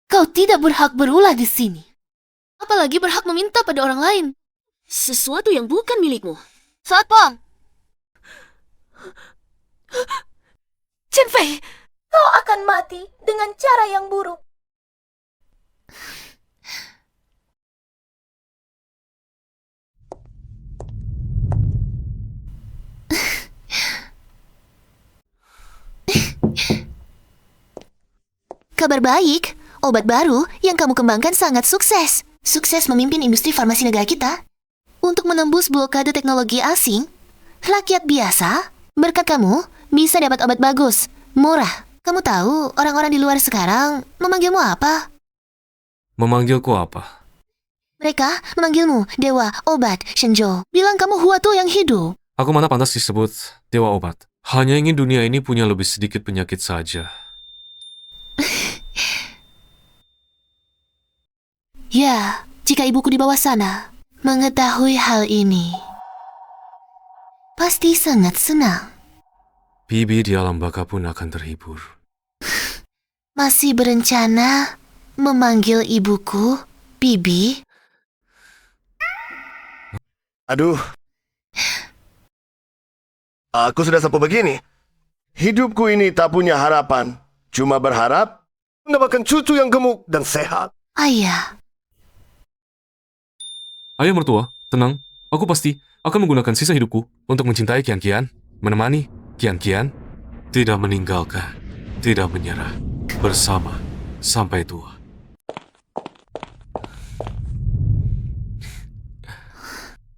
S6: Kau tidak berhak berulah di sini. Apalagi berhak meminta pada orang lain. Sesuatu yang bukan milikmu. Satpam!
S3: Chen Fei, kau akan mati dengan cara yang buruk.
S6: Kabar baik, obat baru yang kamu kembangkan sangat sukses. Sukses memimpin industri farmasi negara kita. Untuk menembus blokade teknologi asing, rakyat biasa, berkat kamu, bisa dapat obat bagus, murah. Kamu tahu orang-orang di luar sekarang memanggilmu apa?
S2: Memanggilku apa?
S6: Mereka memanggilmu Dewa Obat Shenzhou. Bilang kamu Huato yang hidup.
S2: Aku mana pantas disebut Dewa Obat. Hanya ingin dunia ini punya lebih sedikit penyakit saja.
S6: Ya, jika ibuku di bawah sana mengetahui hal ini, pasti sangat senang.
S2: Bibi di alam baka pun akan terhibur.
S6: Masih berencana memanggil ibuku Bibi?
S8: Aduh. Aku sudah sampai begini. Hidupku ini tak punya harapan. Cuma berharap mendapatkan cucu yang gemuk dan sehat.
S6: Ayah.
S2: Ayah mertua, tenang. Aku pasti akan menggunakan sisa hidupku untuk mencintai Kian-Kian, menemani Kian-Kian, tidak meninggalkan, tidak menyerah, bersama sampai tua.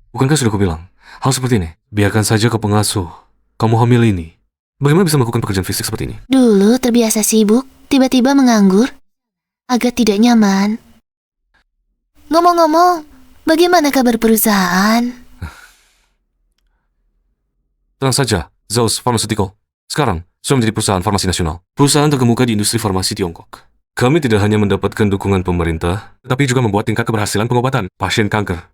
S2: Bukankah sudah kubilang, hal seperti ini, biarkan saja ke pengasuh. Kamu hamil ini. Bagaimana bisa melakukan pekerjaan fisik seperti ini?
S6: Dulu terbiasa sibuk, tiba-tiba menganggur. Agak tidak nyaman. Ngomong-ngomong, bagaimana kabar perusahaan?
S2: Tenang saja, Zeus Pharmaceutical. Sekarang, sudah menjadi perusahaan farmasi nasional. Perusahaan terkemuka di industri farmasi Tiongkok. Kami tidak hanya mendapatkan dukungan pemerintah, tetapi juga membuat tingkat keberhasilan pengobatan pasien kanker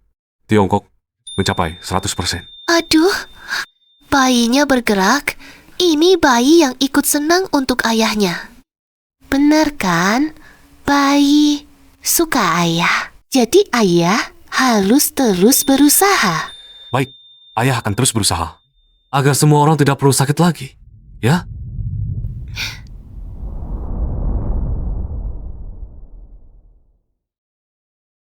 S2: Tiongkok mencapai 100%.
S6: Aduh, bayinya bergerak. Ini bayi yang ikut senang untuk ayahnya. Benar kan? Bayi suka ayah. Jadi ayah harus terus berusaha.
S2: Baik, ayah akan terus berusaha agar semua orang tidak perlu sakit lagi. Ya?